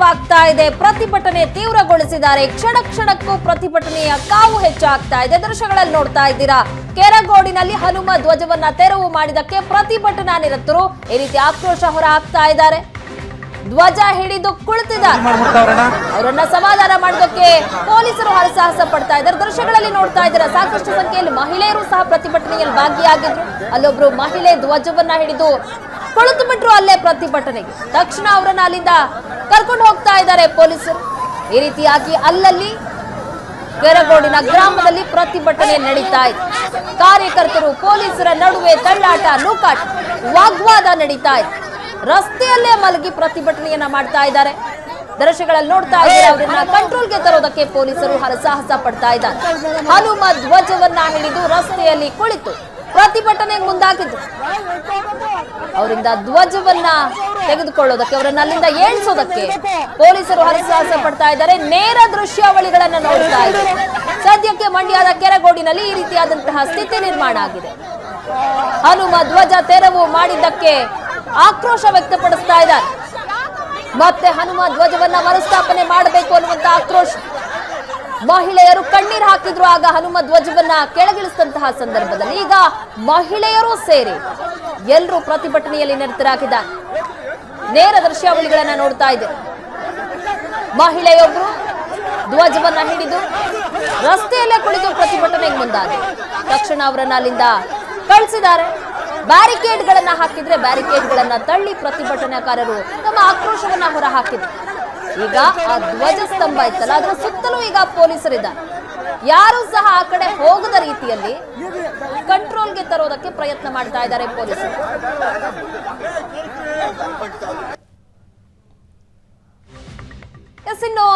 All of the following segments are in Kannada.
ಆಗ್ತಾ ಇದೆ. ಪ್ರತಿಭಟನೆ ತೀವ್ರಗೊಳಿಸಿದ್ದಾರೆ. ಕ್ಷಣ ಕ್ಷಣಕ್ಕೂ ಪ್ರತಿಭಟನೆಯ ಕಾವು ಹೆಚ್ಚಾಗ್ತಾ ಇದೆ. ದೃಶ್ಯಗಳಲ್ಲಿ ನೋಡ್ತಾ ಇದ್ದೀರಾ, ಕೆರಗೋಡಿನಲ್ಲಿ ಹನುಮ ಧ್ವಜವನ್ನ ತೆರವು ಮಾಡಿದಕ್ಕೆ ಪ್ರತಿಭಟನಾ ನಿರತರು ಈ ರೀತಿ ಆಕ್ರೋಶ ಹೊರ ಹಾಕ್ತಾ ಇದ್ದಾರೆ. ಧ್ವಜ ಹಿಡಿದು ಕುಳಿತಿದ್ದಾರೆ. ಅವರನ್ನ ಸಮಾಧಾನ ಮಾಡೋದಕ್ಕೆ ಪೊಲೀಸರು ಹರಸಾಹಸ ಪಡ್ತಾ ಇದ್ದಾರೆ. ದೃಶ್ಯಗಳಲ್ಲಿ ನೋಡ್ತಾ ಇದ್ದೀರಾ, ಸಾಕಷ್ಟು ಸಂಖ್ಯೆಯಲ್ಲಿ ಮಹಿಳೆಯರು ಸಹ ಪ್ರತಿಭಟನೆಯಲ್ಲಿ ಭಾಗಿಯಾಗಿದ್ರು. ಅಲ್ಲೊಬ್ರು ಮಹಿಳೆ ಧ್ವಜವನ್ನ ಹಿಡಿದು ಕುಳಿತು ಬಿಟ್ರು ಅಲ್ಲೇ ಪ್ರತಿಭಟನೆಗೆ. ತಕ್ಷಣ ಅವರನ್ನ ಅಲ್ಲಿಂದ ಕರ್ಕೊಂಡು ಹೋಗ್ತಾ ಇದ್ದಾರೆ ಪೊಲೀಸರು. ಈ ರೀತಿಯಾಗಿ ಅಲ್ಲಲ್ಲಿ ಕೆರಗೋಡಿನ ಗ್ರಾಮದಲ್ಲಿ ಪ್ರತಿಭಟನೆ ನಡೀತಾ ಇದೆ. ಕಾರ್ಯಕರ್ತರು ಪೊಲೀಸರ ನಡುವೆ ತಳ್ಳಾಟ, ನೂಕಾಟ, ವಾಗ್ವಾದ ನಡೀತಾ ಇದೆ. ರಸ್ತೆಯಲ್ಲೇ ಮಲಗಿ ಪ್ರತಿಭಟನೆಯನ್ನ ಮಾಡ್ತಾ ಇದ್ದಾರೆ. ದೃಶ್ಯಗಳಲ್ಲಿ ನೋಡ್ತಾ ಇದ್ದಾರೆ, ಅವರನ್ನ ಕಂಟ್ರೋಲ್ಗೆ ತರೋದಕ್ಕೆ ಪೊಲೀಸರು ಹರಸಾಹಸ ಪಡ್ತಾ ಇದ್ದಾರೆ. ಹನುಮ ಧ್ವಜವನ್ನ ಹಿಡಿದು ರಸ್ತೆಯಲ್ಲಿ ಕುಳಿತು ಪ್ರತಿಭಟನೆಗೆ ಮುಂದಾಗಿದ್ರು. ಅವರಿಂದ ಧ್ವಜವನ್ನ ತೆಗೆದುಕೊಳ್ಳೋದಕ್ಕೆ, ಅವರನ್ನ ಅಲ್ಲಿಂದ ಏಳ್ಸೋದಕ್ಕೆ ಪೊಲೀಸರು ಹರಸಾಹಸ ಪಡ್ತಾ ಇದ್ದಾರೆ. ನೇರ ದೃಶ್ಯಾವಳಿಗಳನ್ನ ನೋಡ್ತಾ ಇದ್ದಾರೆ. ಸದ್ಯಕ್ಕೆ ಮಂಡ್ಯದ ಕೆರಗೋಡಿನಲ್ಲಿ ಈ ರೀತಿಯಾದಂತಹ ಸ್ಥಿತಿ ನಿರ್ಮಾಣ ಆಗಿದೆ. ಹನುಮ ಧ್ವಜ ತೆರವು ಮಾಡಿದ್ದಕ್ಕೆ ಆಕ್ರೋಶ ವ್ಯಕ್ತಪಡಿಸ್ತಾ ಇದ್ದಾರೆ. ಮತ್ತೆ ಹನುಮ ಧ್ವಜವನ್ನ ಮರುಸ್ಥಾಪನೆ ಮಾಡಬೇಕು ಅನ್ನುವಂತ ಆಕ್ರೋಶ. ಮಹಿಳೆಯರು ಕಣ್ಣೀರು ಹಾಕಿದ್ರು ಆಗ ಹನುಮ ಧ್ವಜವನ್ನ ಕೆಳಗಿಳಿಸಿದಂತಹ ಸಂದರ್ಭದಲ್ಲಿ. ಈಗ ಮಹಿಳೆಯರು ಸೇರಿ ಎಲ್ಲರೂ ಪ್ರತಿಭಟನೆಯಲ್ಲಿ ನಿರತರಾಗಿದ್ದಾರೆ. ನೇರ ದೃಶ್ಯಾವಳಿಗಳನ್ನ ನೋಡ್ತಾ ಇದೆ. ಮಹಿಳೆಯೊಬ್ರು ಧ್ವಜವನ್ನ ಹಿಡಿದು ರಸ್ತೆಯಲ್ಲೇ ಕುಳಿತು ಪ್ರತಿಭಟನೆಗೆ ಮುಂದಾದ ತಕ್ಷಣ ಅವರನ್ನ ಅಲ್ಲಿಂದ ಕಳಿಸಿದ್ದಾರೆ. ಬ್ಯಾರಿಕೇಡ್ಗಳನ್ನ ಹಾಕಿದ್ರೆ ಬ್ಯಾರಿಕೇಡ್ಗಳನ್ನ ತಳ್ಳಿ ಪ್ರತಿಭಟನಾಕಾರರು ತಮ್ಮ ಆಕ್ರೋಶವನ್ನ ಹೊರ ಹಾಕಿದ್ರು. ಈಗ ಆ ಧ್ವಜ ಸ್ತಂಭ ಇತ್ತಲ್ಲ, ಅದರ ಸುತ್ತಲೂ ಈಗ ಪೊಲೀಸರಿದ್ದಾರೆ. ಯಾರು ಸಹ ಆ ಕಡೆ ಹೋಗದ ರೀತಿಯಲ್ಲಿ ಕಂಟ್ರೋಲ್ಗೆ ತರೋದಕ್ಕೆ ಪ್ರಯತ್ನ ಮಾಡ್ತಾ ಇದ್ದಾರೆ ಪೊಲೀಸರು. ಇನ್ನು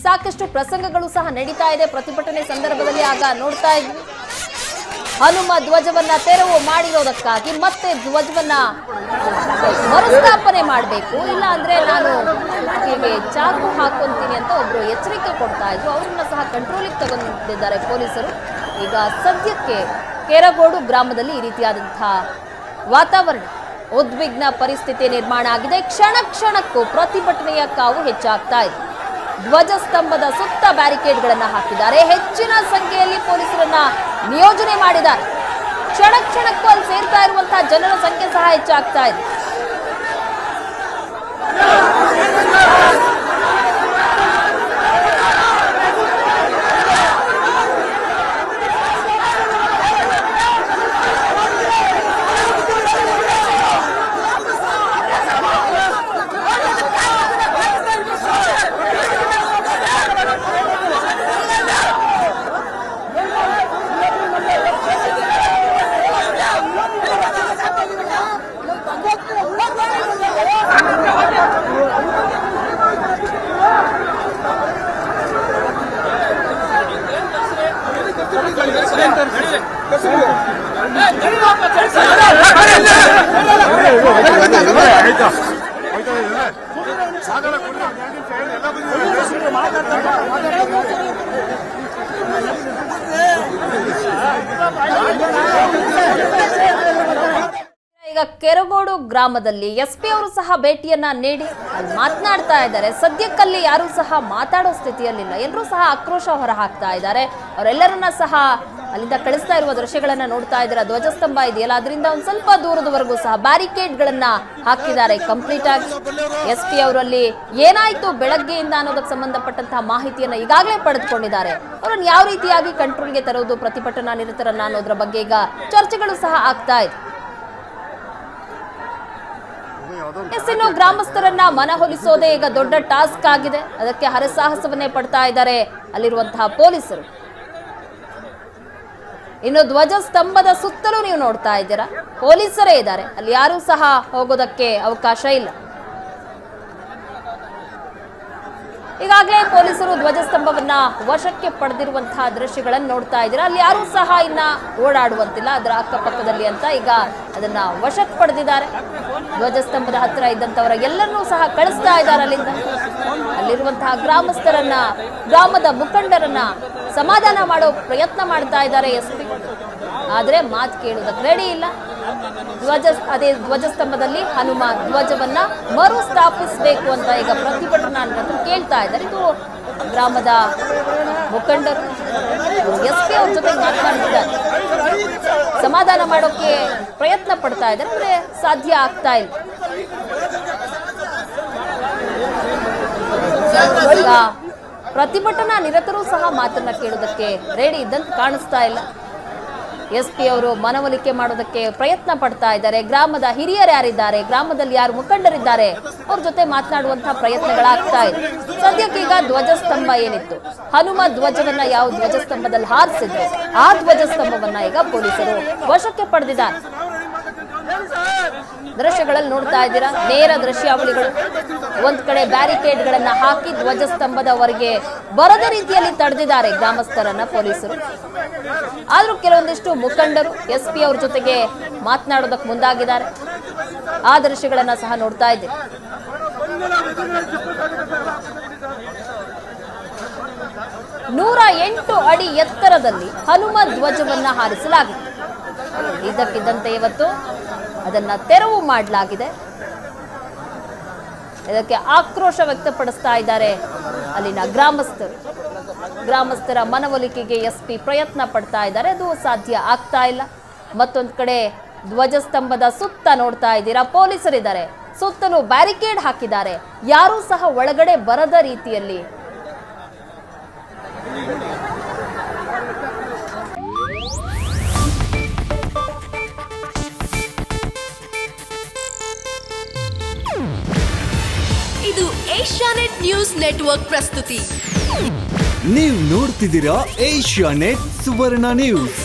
ಸಾಕಷ್ಟು ಪ್ರಸಂಗಗಳು ಸಹ ನಡೀತಾ ಇದೆ ಪ್ರತಿಭಟನೆ ಸಂದರ್ಭದಲ್ಲಿ. ಆಗ ನೋಡ್ತಾ ಇದ್ವಿ, ಹನುಮ ಧ್ವಜವನ್ನ ತೆರವು ಮಾಡಿರೋದಕ್ಕಾಗಿ ಮತ್ತೆ ಧ್ವಜವನ್ನ ಮರುಸ್ಥಾಪನೆ ಮಾಡಬೇಕು, ಇಲ್ಲ ಅಂದ್ರೆ ನಾನು ಹೀಗೆ ಚಾಕು ಹಾಕೊಂತೀನಿ ಅಂತ ಒಬ್ರು ಎಚ್ಚರಿಕೆ ಕೊಡ್ತಾ ಇದ್ರು. ಅವರನ್ನ ಸಹ ಕಂಟ್ರೋಲಿಗೆ ತಗೊಂಡಿದ್ದಾರೆ ಪೊಲೀಸರು. ಈಗ ಸದ್ಯಕ್ಕೆ ಕೆರಗೋಡು ಗ್ರಾಮದಲ್ಲಿ ಈ ರೀತಿಯಾದಂತಹ ವಾತಾವರಣ, ಉದ್ವಿಗ್ನ ಪರಿಸ್ಥಿತಿ ನಿರ್ಮಾಣ ಆಗಿದೆ. ಕ್ಷಣ ಕ್ಷಣಕ್ಕೂ ಪ್ರತಿಭಟನೆಯ ಕಾವು ಹೆಚ್ಚಾಗ್ತಾ ಇದೆ. ಧ್ವಜಸ್ತಂಭದ ಸುತ್ತ ಬ್ಯಾರಿಕೇಡ್ಗಳನ್ನ ಹಾಕಿದ್ದಾರೆ. ಹೆಚ್ಚಿನ ಸಂಖ್ಯೆಯಲ್ಲಿ ಪೊಲೀಸರನ್ನ ನಿಯೋಜನೆ ಮಾಡಿದ್ದಾರೆ. ಕ್ಷಣ ಕ್ಷಣಕ್ಕೂ ಅಲ್ಲಿ ಸೇರ್ತಾ ಇರುವಂತಹ ಜನರ ಸಂಖ್ಯೆ ಸಹ ಹೆಚ್ಚಾಗ್ತಾ ಇದೆ. ಈಗ ಕೆರಗೋಡು ಗ್ರಾಮದಲ್ಲಿ ಎಸ್ಪಿ ಅವರು ಸಹ ಭೇಟಿಯನ್ನ ನೀಡಿ ಅಲ್ಲಿ ಮಾತನಾಡ್ತಾ ಇದ್ದಾರೆ. ಸದ್ಯಕ್ಕಲ್ಲಿ ಯಾರು ಸಹ ಮಾತಾಡೋ ಸ್ಥಿತಿಯಲ್ಲಿಲ್ಲ. ಎಲ್ಲರೂ ಸಹ ಆಕ್ರೋಶ ಹೊರ ಹಾಕ್ತಾ ಇದ್ದಾರೆ. ಅವರೆಲ್ಲರನ್ನ ಸಹ ಅಲ್ಲಿಂದ ಕಳಿಸ್ತಾ ಇರುವ ದೃಶ್ಯಗಳನ್ನ ನೋಡ್ತಾ ಇದ್ದೀರಾ. ಧ್ವಜಸ್ತಂಭ ಇದೆಯಲ್ಲ, ಅದರಿಂದ ಒಂದು ಸ್ವಲ್ಪ ದೂರದವರೆಗೂ ಸಹ ಬ್ಯಾರಿಕೇಡ್ ಗಳನ್ನ ಹಾಕಿದ್ದಾರೆ ಕಂಪ್ಲೀಟ್ ಆಗಿ. ಎಸ್ಪಿ ಅವರಲ್ಲಿ ಏನಾಯ್ತು ಬೆಳಗ್ಗೆಯಿಂದ ಅನ್ನೋದಕ್ಕೆ ಸಂಬಂಧಪಟ್ಟಂತಹ ಮಾಹಿತಿಯನ್ನ ಈಗಾಗಲೇ ಪಡೆದುಕೊಂಡಿದ್ದಾರೆ. ಅವರನ್ನು ಯಾವ ರೀತಿಯಾಗಿ ಕಂಟ್ರೋಲ್ಗೆ ತರೋದು ಪ್ರತಿಭಟನಾ ನಿರತರನ್ನ ಅನ್ನೋದ್ರ ಬಗ್ಗೆ ಈಗ ಚರ್ಚೆಗಳು ಸಹ ಆಗ್ತಾ ಇದೆ. ಇನ್ನು ಗ್ರಾಮಸ್ಥರನ್ನ ಮನವೊಲಿಸೋದೇ ಈಗ ದೊಡ್ಡ ಟಾಸ್ಕ್ ಆಗಿದೆ. ಅದಕ್ಕೆ ಹರಸಾಹಸವನ್ನೇ ಪಡ್ತಾ ಇದ್ದಾರೆ ಅಲ್ಲಿರುವಂತಹ ಪೊಲೀಸರು. ಇನ್ನು ಧ್ವಜ ಸ್ತಂಭದ ಸುತ್ತಲೂ ನೀವು ನೋಡ್ತಾ ಇದ್ದೀರಾ, ಪೊಲೀಸರೇ ಇದ್ದಾರೆ. ಅಲ್ಲಿ ಯಾರೂ ಸಹ ಹೋಗೋದಕ್ಕೆ ಅವಕಾಶ ಇಲ್ಲ. ಈಗಾಗಲೇ ಪೊಲೀಸರು ಧ್ವಜಸ್ತಂಭವನ್ನ ವಶಕ್ಕೆ ಪಡೆದಿರುವಂತಹ ದೃಶ್ಯಗಳನ್ನು ನೋಡ್ತಾ ಇದ್ದೀರಾ. ಅಲ್ಲಿ ಯಾರೂ ಸಹ ಇನ್ನ ಓಡಾಡುವಂತಿಲ್ಲ ಅದರ ಅಕ್ಕಪಕ್ಕದಲ್ಲಿ ಅಂತ ಈಗ ಅದನ್ನ ವಶಕ್ಕೆ ಪಡೆದಿದ್ದಾರೆ. ಧ್ವಜಸ್ತಂಭದ ಹತ್ತಿರ ಇದ್ದಂತವರ ಎಲ್ಲರನ್ನೂ ಸಹ ಕಳಿಸ್ತಾ ಇದ್ದಾರೆ ಅಲ್ಲಿಂದ. ಅಲ್ಲಿರುವಂತಹ ಗ್ರಾಮಸ್ಥರನ್ನ, ಗ್ರಾಮದ ಮುಖಂಡರನ್ನ ಸಮಾಧಾನ ಮಾಡೋ ಪ್ರಯತ್ನ ಮಾಡ್ತಾ ಇದ್ದಾರೆ ಎಸ್ಪಿ. ಆದ್ರೆ ಮಾತು ಕೇಳೋದಕ್ಕೆ ರೆಡಿ ಇಲ್ಲ. ಧ್ವಜಸ್ತಂಭದಲ್ಲಿ ಹನುಮ ಧ್ವಜವನ್ನ ಮರು ಸ್ಥಾಪಿಸಬೇಕು ಅಂತ ಈಗ ಪ್ರತಿಭಟನಾನಿರತರು ಕೇಳ್ತಾ ಇದ್ದಾರೆ. ಇದು ಗ್ರಾಮದ ಮುಖಂಡರು ಎಸ್ಪಿ ಅವ್ರ ಜೊತೆ ಮಾತನಾಡ್ತಿದ್ದಾರೆ, ಸಮಾಧಾನ ಮಾಡೋಕೆ ಪ್ರಯತ್ನ ಪಡ್ತಾ ಇದ್ದಾರೆ, ಅಂದ್ರೆ ಸಾಧ್ಯ ಆಗ್ತಾ ಇಲ್ಲ. ಈಗ ಪ್ರತಿಭಟನಾ ನಿರತರು ಸಹ ಮಾತನ್ನ ಕೇಳೋದಕ್ಕೆ ರೆಡಿ ಇದ್ದಂತ ಕಾಣಿಸ್ತಾ ಇಲ್ಲ. ಎಸ್ಪಿ ಅವರು ಮನವೊಲಿಕೆ ಮಾಡೋದಕ್ಕೆ ಪ್ರಯತ್ನ ಪಡ್ತಾ ಇದ್ದಾರೆ. ಗ್ರಾಮದ ಹಿರಿಯರು ಯಾರಿದ್ದಾರೆ, ಗ್ರಾಮದಲ್ಲಿ ಯಾರು ಮುಖಂಡರಿದ್ದಾರೆ, ಅವ್ರ ಜೊತೆ ಮಾತನಾಡುವಂತಹ ಪ್ರಯತ್ನಗಳಾಗ್ತಾ ಇದೆ. ಸದ್ಯಕ್ಕೀಗ ಧ್ವಜಸ್ತಂಭ ಏನಿತ್ತು, ಹನುಮ ಧ್ವಜವನ್ನ ಯಾವ ಧ್ವಜಸ್ತಂಭದಲ್ಲಿ ಹಾರಿಸಿದ್ರು ಆ ಧ್ವಜಸ್ತಂಭವನ್ನ ಈಗ ಪೊಲೀಸರು ವಶಕ್ಕೆ ಪಡೆದಿದ್ದಾರೆ. ದೃಶ್ಯಗಳಲ್ಲಿ ನೋಡ್ತಾ ಇದ್ದೀರಾ, ನೇರ ದೃಶ್ಯಾವಳಿಗಳು. ಒಂದ್ ಕಡೆ ಬ್ಯಾರಿಕೇಡ್ಗಳನ್ನ ಹಾಕಿ ಧ್ವಜಸ್ತಂಭದವರೆಗೆ ಬರದ ರೀತಿಯಲ್ಲಿ ತಡೆದಿದ್ದಾರೆ ಗ್ರಾಮಸ್ಥರನ್ನ ಪೊಲೀಸರು. ಆದ್ರೂ ಕೆಲವೊಂದಿಷ್ಟು ಮುಖಂಡರು ಎಸ್ಪಿ ಅವ್ರ ಜೊತೆಗೆ ಮಾತನಾಡೋದಕ್ಕೆ ಮುಂದಾಗಿದ್ದಾರೆ. ಆ ದೃಶ್ಯಗಳನ್ನ ಸಹ ನೋಡ್ತಾ ಇದ್ದೀವಿ. 108 ಅಡಿ ಎತ್ತರದಲ್ಲಿ ಹನುಮ ಧ್ವಜವನ್ನ ಹಾರಿಸಲಾಗಿದೆ. ಇದಕ್ಕಿದ್ದಂತೆ ಇವತ್ತು ಅದನ್ನ ತೆರವು ಮಾಡಲಾಗಿದೆ. ಇದಕ್ಕೆ ಆಕ್ರೋಶ ವ್ಯಕ್ತಪಡಿಸ್ತಾ ಇದ್ದಾರೆ ಅಲ್ಲಿನ ಗ್ರಾಮಸ್ಥರ ಮನವೊಲಿಕೆಗೆ ಎಸ್ಪಿ ಪ್ರಯತ್ನ ಪಡ್ತಾ ಇದ್ದಾರೆ, ಅದು ಸಾಧ್ಯ ಆಗ್ತಾ ಇಲ್ಲ. ಮತ್ತೊಂದು ಕಡೆ ಧ್ವಜಸ್ತಂಭದ ಸುತ್ತ ನೋಡ್ತಾ ಇದ್ದೀರಾ, ಪೊಲೀಸರಿದ್ದಾರೆ, ಸುತ್ತಲೂ ಬ್ಯಾರಿಕೇಡ್ ಹಾಕಿದ್ದಾರೆ, ಯಾರೂ ಸಹ ಒಳಗಡೆ ಬರದ ರೀತಿಯಲ್ಲಿ. ಇದು ಏಷ್ಯಾನೆಟ್ ನ್ಯೂಸ್ ನೆಟ್ವರ್ಕ್ ಪ್ರಸ್ತುತಿ. ನೀವು ನೋಡ್ತಿದ್ದೀರಾ ಏಷ್ಯಾನೆಟ್ ಸುವರ್ಣ ನ್ಯೂಸ್.